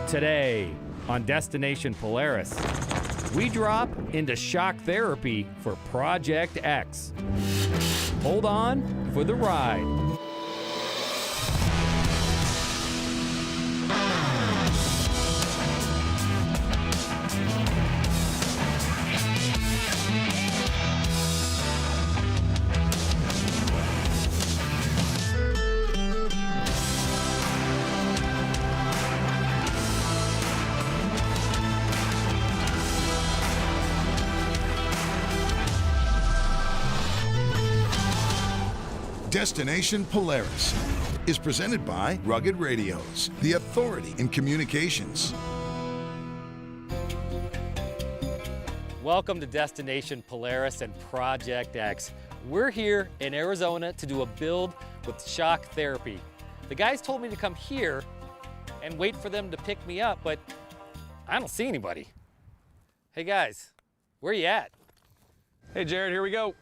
Today on Destination Polaris, we drop into shock therapy for Project X. Hold on for the ride. Destination Polaris is presented by Rugged Radios, the authority in communications. Welcome to Destination Polaris and Project X. We're here in Arizona to do a build with shock therapy. The guys told me to come here and wait for them to pick me up, but I don't see anybody. Hey guys, where you at? Hey Jared, here we go.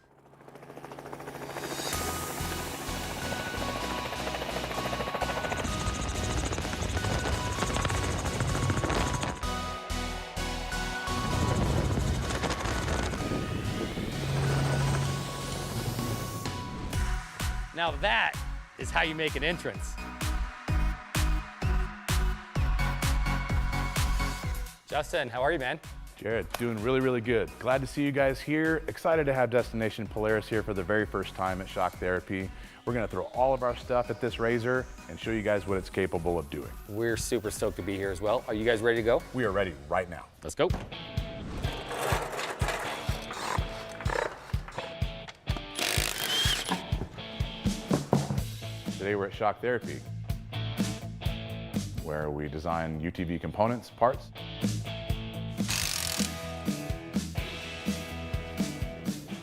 Now that is how you make an entrance. Justin, how are you, man? Jared, doing really good. Glad to see you guys here. Excited to have Destination Polaris here for the very first time at Shock Therapy. We're gonna throw all of our stuff at this razor and show you guys what it's capable of doing. We're super stoked to be here as well. Are you guys ready to go? We are ready right now. Let's go. Today we're at Shock Therapy, where we design UTV components, parts.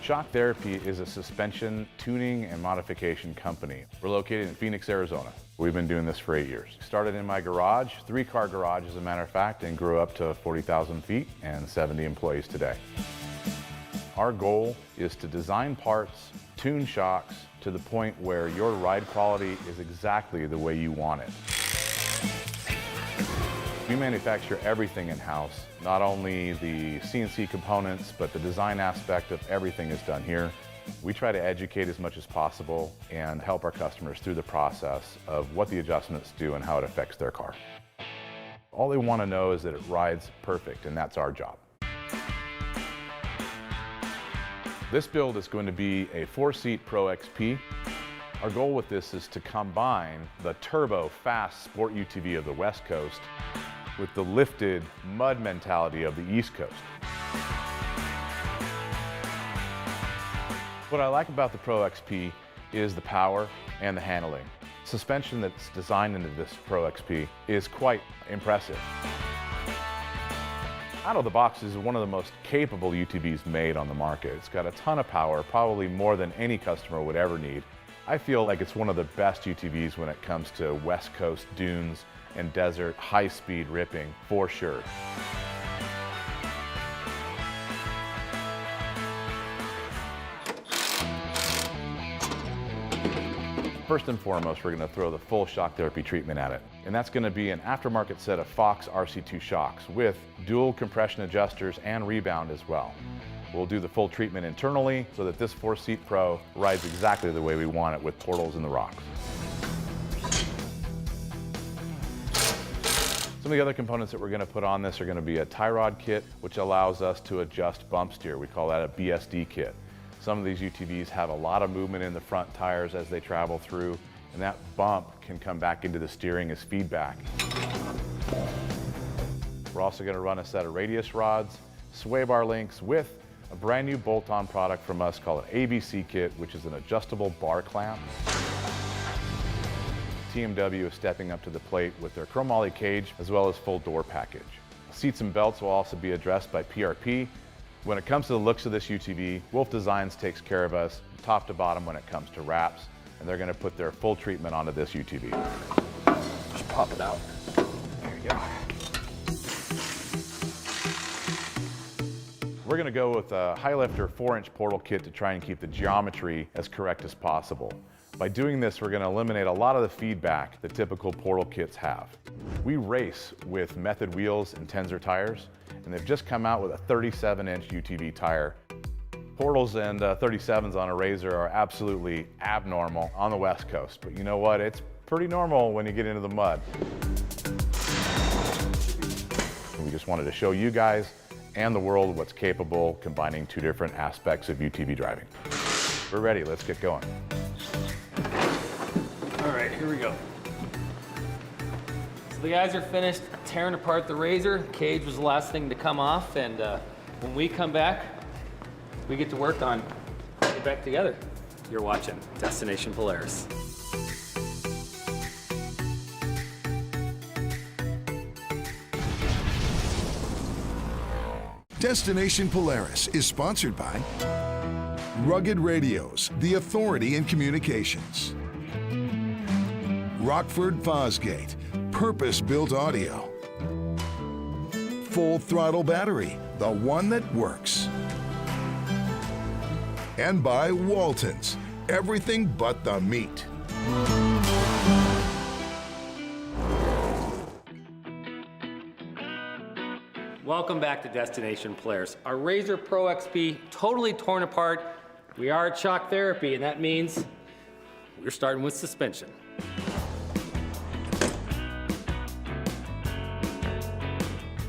Shock Therapy is a suspension tuning and modification company. We're located in Phoenix, Arizona. We've been doing this for 8 years. Started in my garage, 3-car garage as a matter of fact, and grew up to 40,000 feet and 70 employees today. Our goal is to design parts, tune shocks, to the point where your ride quality is exactly the way you want it. We manufacture everything in-house, not only the CNC components, but the design aspect of everything is done here. We try to educate as much as possible and help our customers through the process of what the adjustments do and how it affects their car. All they want to know is that it rides perfect, and that's our job. This build is going to be a 4-seat Pro XP. Our goal with this is to combine the turbo, fast sport UTV of the West Coast with the lifted mud mentality of the East Coast. What I like about the Pro XP is the power and the handling. Suspension that's designed into this Pro XP is quite impressive. Out of the box is one of the most capable UTVs made on the market. It's got a ton of power, probably more than any customer would ever need. I feel like it's one of the best UTVs when it comes to West Coast dunes and desert high-speed ripping, for sure. First and foremost, we're going to throw the full shock therapy treatment at it. And that's going to be an aftermarket set of Fox RC2 shocks with dual compression adjusters and rebound as well. We'll do the full treatment internally so that this 4-seat Pro rides exactly the way we want it with portals in the rocks. Some of the other components that we're going to put on this are going to be a tie rod kit, which allows us to adjust bump steer. We call that a BSD kit. Some of these UTVs have a lot of movement in the front tires as they travel through, and that bump can come back into the steering as feedback. We're also going to run a set of radius rods, sway bar links with a brand new bolt-on product from us called an ABC kit, which is an adjustable bar clamp. TMW is stepping up to the plate with their chromoly cage as well as full door package. Seats and belts will also be addressed by PRP. When it comes to the looks of this UTV, Wolf Designs takes care of us top to bottom when it comes to wraps, and they're going to put their full treatment onto this UTV. Just pop it out. There you go. We're going to go with a Highlifter 4-inch portal kit to try and keep the geometry as correct as possible. By doing this, we're going to eliminate a lot of the feedback that typical portal kits have. We race with Method wheels and Tensor tires, and they've just come out with a 37-inch UTV tire. Portals and 37s on a RZR are absolutely abnormal on the West Coast, but you know what? It's pretty normal when you get into the mud. We just wanted to show you guys and the world what's capable combining two different aspects of UTV driving. We're ready, let's get going. All right, here we go. So the guys are finished tearing apart the RZR. Cage was the last thing to come off, and when we come back, we get to work on putting it back together. You're watching Destination Polaris. Destination Polaris is sponsored by Rugged Radios, the authority in communications. Rockford Fosgate, purpose-built audio. Full throttle battery, the one that works. And by Waltons, everything but the meat. Welcome back to Destination Polaris. Our RZR Pro XP totally torn apart. We are at shock therapy, and that means we're starting with suspension.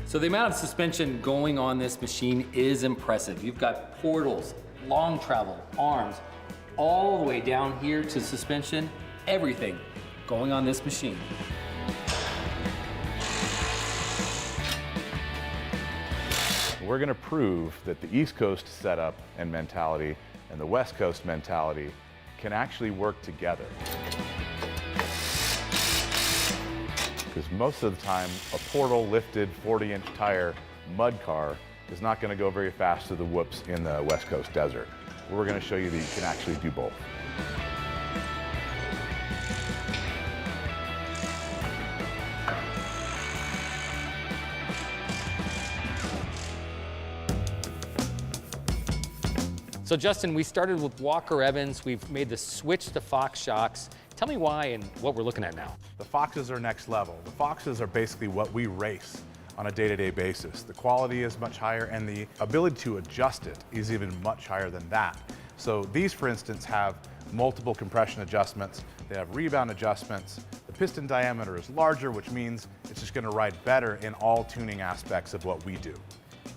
So the amount of suspension going on this machine is impressive. You've got portals, long travel, arms, all the way down here to suspension, everything going on this machine. We're going to prove that the East Coast setup and mentality and the West Coast mentality can actually work together. Because most of the time, a portal lifted 40-inch tire mud car is not going to go very fast through the whoops in the West Coast desert. We're going to show you that you can actually do both. So Justin, we started with Walker Evans. We've made the switch to Fox shocks. Tell me why and what we're looking at now. The Foxes are next level. The Foxes are basically what we race on a day-to-day basis. The quality is much higher and the ability to adjust it is even much higher than that. So these, for instance, have multiple compression adjustments. They have rebound adjustments. The piston diameter is larger, which means it's just going to ride better in all tuning aspects of what we do.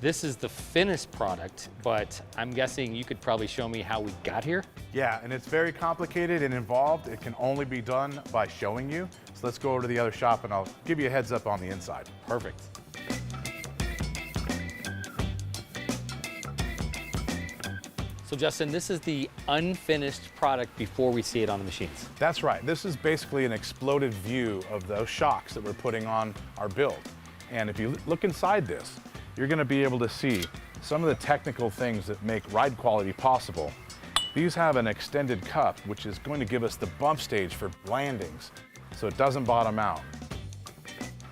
This is the finished product, but I'm guessing you could probably show me how we got here. Yeah, and it's very complicated and involved. It can only be done by showing you. So let's go over to the other shop and I'll give you a heads up on the inside. Perfect. So Justin, this is the unfinished product before we see it on the machines. That's right. This is basically an exploded view of those shocks that we're putting on our build. And if you look inside this, you're going to be able to see some of the technical things that make ride quality possible. These have an extended cup, which is going to give us the bump stage for landings, so it doesn't bottom out.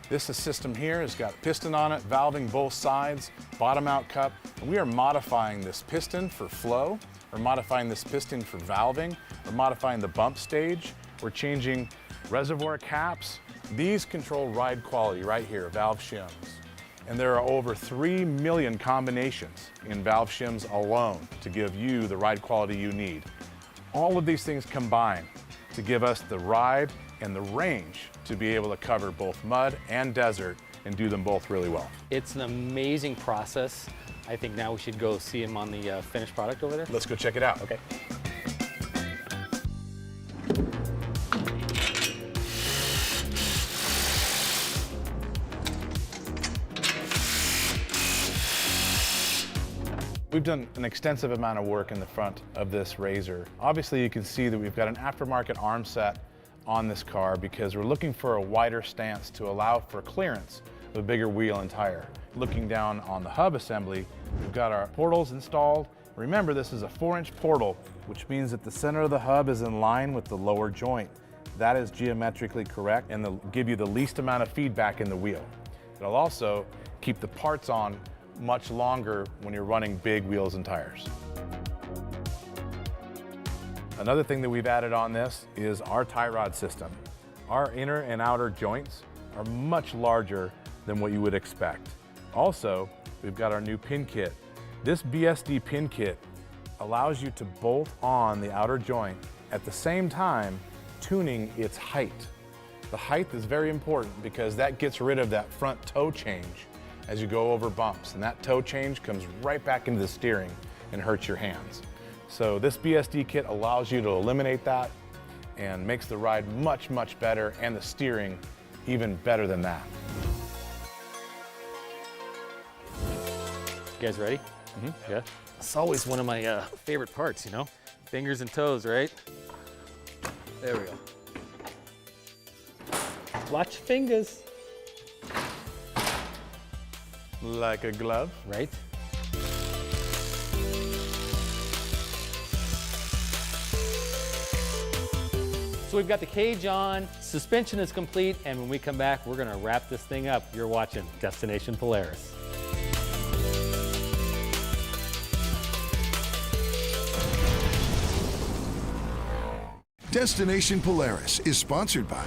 This system here has got piston on it, valving both sides, bottom out cup, and we are modifying this piston for flow, or modifying this piston for valving, or modifying the bump stage. We're changing reservoir caps. These control ride quality right here, valve shims. And there are over 3 million combinations in valve shims alone to give you the ride quality you need. All of these things combine to give us the ride and the range to be able to cover both mud and desert and do them both really well. It's an amazing process. I think now we should go see him on the finished product over there. Let's go check it out. Okay. We've done an extensive amount of work in the front of this RZR. Obviously you can see that we've got an aftermarket arm set on this car because we're looking for a wider stance to allow for clearance of a bigger wheel and tire. Looking down on the hub assembly, we've got our portals installed. Remember, this is a 4-inch portal, which means that the center of the hub is in line with the lower joint. That is geometrically correct and they'll give you the least amount of feedback in the wheel. It'll also keep the parts on much longer when you're running big wheels and tires. Another thing that we've added on this is our tie rod system. Our inner and outer joints are much larger than what you would expect. Also, we've got our new pin kit. This BSD pin kit allows you to bolt on the outer joint at the same time tuning its height. The height is very important because that gets rid of that front toe change as you go over bumps, and that toe change comes right back into the steering and hurts your hands. So this BSD kit allows you to eliminate that and makes the ride much, much better, and the steering even better than that. You guys ready? Mm-hmm. Yeah. It's always one of my favorite parts, you know? Fingers and toes, right? There we go. Watch your fingers. Like a glove. Right? So we've got the cage on, suspension is complete, and when we come back, we're gonna wrap this thing up. You're watching Destination Polaris. Destination Polaris is sponsored by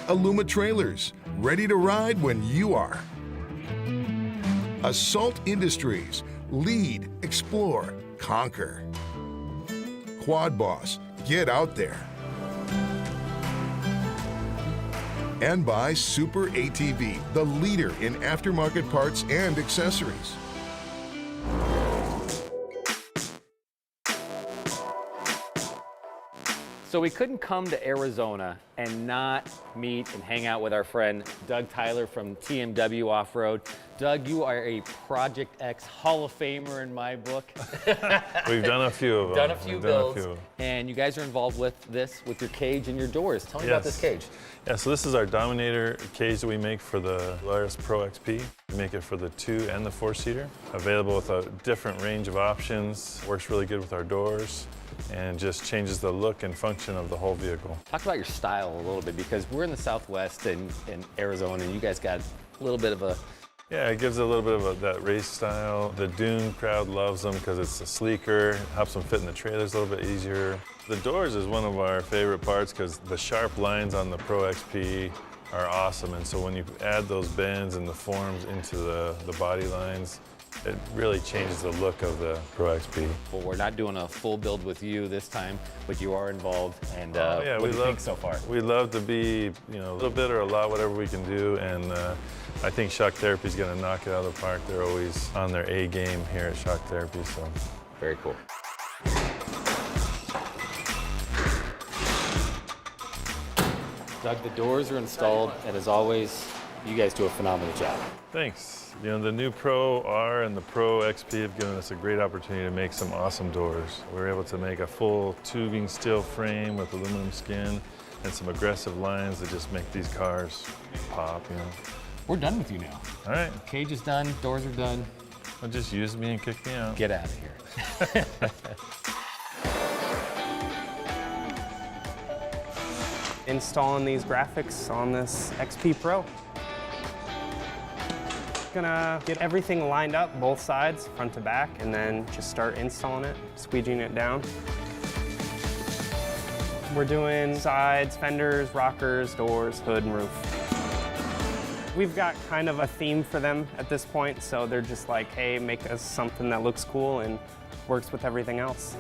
ALUMA Trailers, ready to ride when you are. Assault Industries, lead, explore, conquer. Quad Boss, get out there. And by Super ATV, the leader in aftermarket parts and accessories. So we couldn't come to Arizona and not meet and hang out with our friend Doug Tyler from TMW Off-Road. Doug, you are a Project X Hall of Famer in my book. We've done a few of them. Done a few builds, and you guys are involved with this, with your cage and your doors. Tell me about this cage. Yeah, so this is our Dominator cage that we make for the Polaris Pro XP. We make it for the 2 and the 4-seater. Available with a different range of options. Works really good with our doors, and just changes the look and function of the whole vehicle. Talk about your style a little bit, because we're in the Southwest and in Arizona, and you guys got a little bit of a... Yeah, it gives a little bit of that race style. The dune crowd loves them because it's sleeker, helps them fit in the trailers a little bit easier. The doors is one of our favorite parts because the sharp lines on the Pro XP are awesome, and so when you add those bends and the forms into the body lines, it really changes the look of the Pro XP. Well, we're not doing a full build with you this time, but you are involved, and yeah, what do you think so far? We love to be, you know, a little bit or a lot, whatever we can do, and I think Shock Therapy is going to knock it out of the park. They're always on their A game here at Shock Therapy, so. Very cool. Doug, the doors are installed, and as always, you guys do a phenomenal job. Thanks. You know, the new Pro R and the Pro XP have given us a great opportunity to make some awesome doors. We were able to make a full tubing steel frame with aluminum skin and some aggressive lines that just make these cars pop, you know. We're done with you now. All right. Cage is done, doors are done. Well, just use me and kick me out. Get out of here. Installing these graphics on this XP Pro. Gonna get everything lined up, both sides, front to back, and then just start installing it, squeegeeing it down. We're doing sides, fenders, rockers, doors, hood, and roof. We've got kind of a theme for them at this point, so they're just like, hey, make us something that looks cool and works with everything else.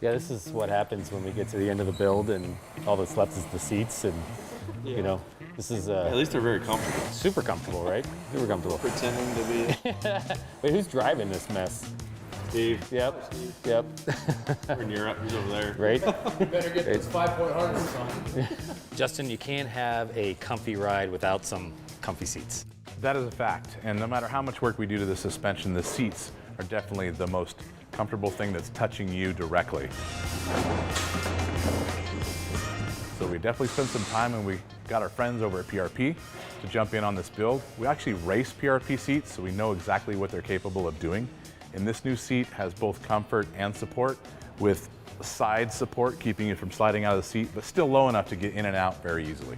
Yeah, this is what happens when we get to the end of the build and all that's left is the seats, and you know, this is At least they're very comfortable. super comfortable, right? Super comfortable. Pretending to be. Wait, who's driving this mess? Steve. Yep, yep. We're in Europe. He's over there. Right? You better get this 5-point harness on. Justin, you can't have a comfy ride without some comfy seats. That is a fact, and no matter how much work we do to the suspension, the seats are definitely the most comfortable thing that's touching you directly. So we definitely spent some time, and we got our friends over at PRP to jump in on this build. We actually race PRP seats, so we know exactly what they're capable of doing. And this new seat has both comfort and support, with side support keeping you from sliding out of the seat, but still low enough to get in and out very easily.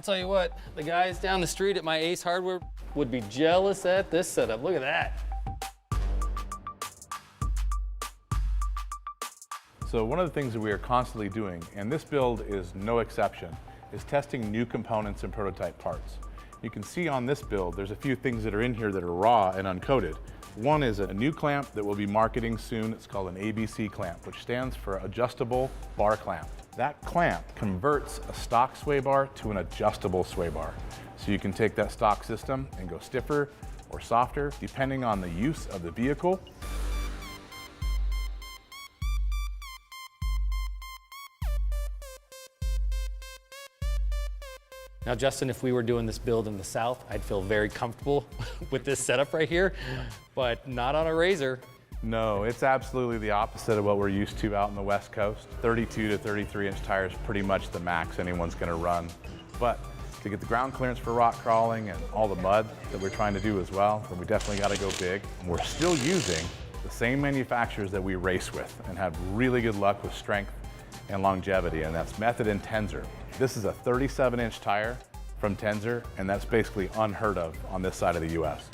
I'll tell you what, the guys down the street at my Ace Hardware would be jealous at this setup. Look at that. So one of the things that we are constantly doing, and this build is no exception, is testing new components and prototype parts. You can see on this build, there's a few things that are in here that are raw and uncoated. One is a new clamp that we'll be marketing soon. It's called an ABC clamp, which stands for Adjustable Bar Clamp. That clamp converts a stock sway bar to an adjustable sway bar. So you can take that stock system and go stiffer or softer, depending on the use of the vehicle. Now, Justin, if we were doing this build in the South, I'd feel very comfortable with this setup right here, but not on a RZR. No, it's absolutely the opposite of what we're used to out in the West Coast. 32 to 33 inch tires, pretty much the max anyone's gonna run. But to get the ground clearance for rock crawling and all the mud that we're trying to do as well, then we definitely gotta go big. And we're still using the same manufacturers that we race with and have really good luck with strength and longevity, and that's Method and Tenzer. This is a 37 inch tire from Tenzer, and that's basically unheard of on this side of the US.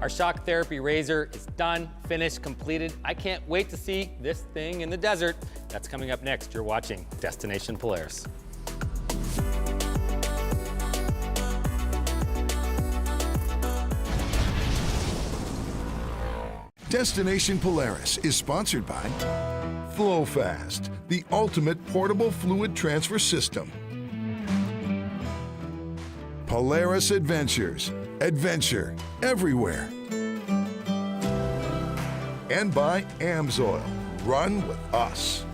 Our shock therapy RZR is done, finished, completed. I can't wait to see this thing in the desert. That's coming up next. You're watching Destination Polaris. Destination Polaris is sponsored by FlowFast, the ultimate portable fluid transfer system. Polaris Adventures, adventure everywhere. And by AMSOIL, run with us.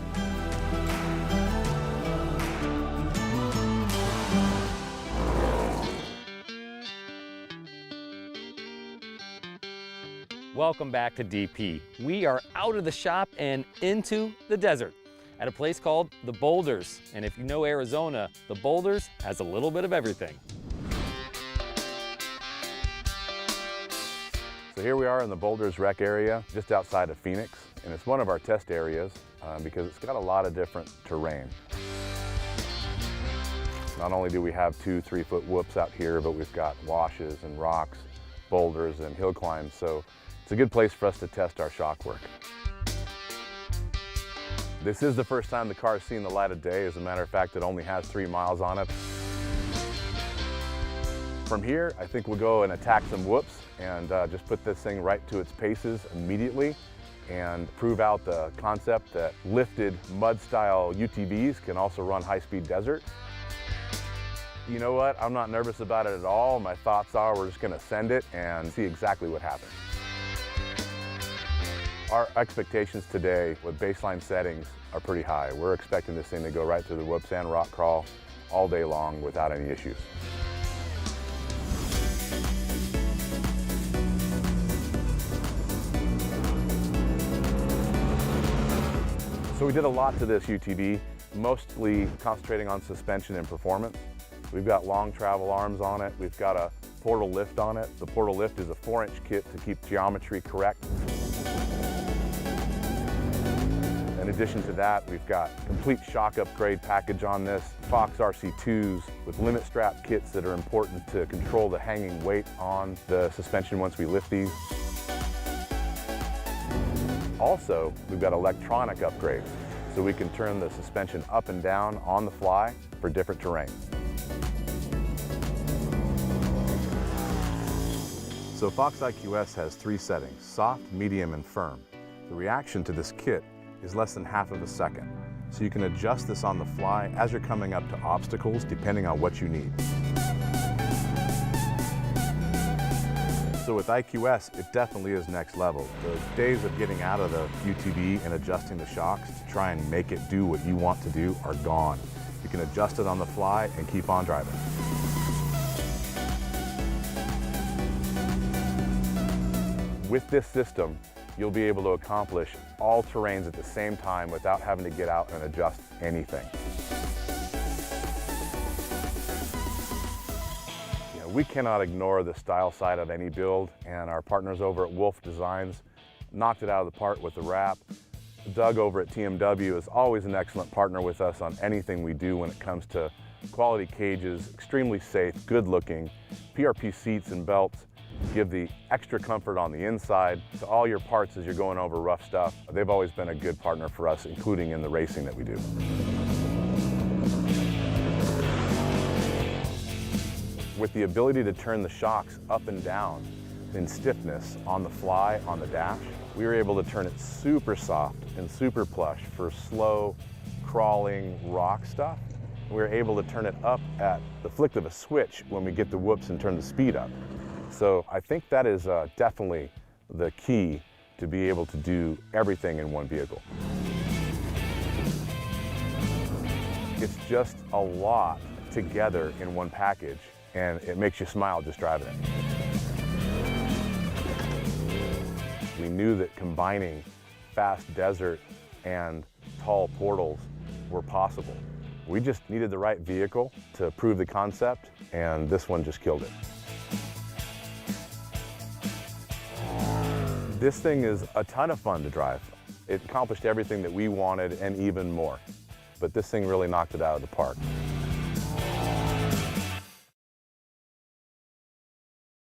Welcome back to DP. We are out of the shop and into the desert at a place called the Boulders. And if you know Arizona, the Boulders has a little bit of everything. So here we are in the Boulders Rec area, just outside of Phoenix, and it's one of our test areas because it's got a lot of different terrain. Not only do we have 2-3 foot whoops out here, but we've got washes and rocks, boulders and hill climbs, so it's a good place for us to test our shock work. This is the first time the car's seen the light of day. As a matter of fact, it only has 3 miles on it. From here, I think we'll go and attack some whoops and just put this thing right to its paces immediately and prove out the concept that lifted mud-style UTVs can also run high-speed desert. You know what? I'm not nervous about it at all. My thoughts are we're just gonna send it and see exactly what happens. Our expectations today with baseline settings are pretty high. We're expecting this thing to go right through the whoops and rock crawl all day long without any issues. So we did a lot to this UTV, mostly concentrating on suspension and performance. We've got long travel arms on it. We've got a portal lift on it. The portal lift is a 4-inch kit to keep geometry correct. In addition to that, we've got complete shock upgrade package on this, Fox RC2s with limit strap kits that are important to control the hanging weight on the suspension once we lift these. Also, we've got electronic upgrades, so we can turn the suspension up and down on the fly for different terrain. So Fox IQS has 3 settings, soft, medium, and firm. The reaction to this kit is less than half of a second, so you can adjust this on the fly as you're coming up to obstacles depending on what you need. So with IQS, it definitely is next level. The days of getting out of the UTV and adjusting the shocks to try and make it do what you want to do are gone. You can adjust it on the fly and keep on driving. With this system, you'll be able to accomplish all terrains at the same time without having to get out and adjust anything. We cannot ignore the style side of any build, and our partners over at Wolf Designs knocked it out of the park with the wrap. Doug over at TMW is always an excellent partner with us on anything we do when it comes to quality cages, extremely safe, good looking. PRP seats and belts give the extra comfort on the inside to all your parts as you're going over rough stuff. They've always been a good partner for us, including in the racing that we do. With the ability to turn the shocks up and down in stiffness on the fly, on the dash, we were able to turn it super soft and super plush for slow, crawling rock stuff. We were able to turn it up at the flick of a switch when we get the whoops and turn the speed up. So I think that is definitely the key to be able to do everything in one vehicle. It's just a lot together in one package, and it makes you smile just driving it. We knew that combining fast desert and tall portals were possible. We just needed the right vehicle to prove the concept, and this one just killed it. This thing is a ton of fun to drive. It accomplished everything that we wanted and even more. But this thing really knocked it out of the park.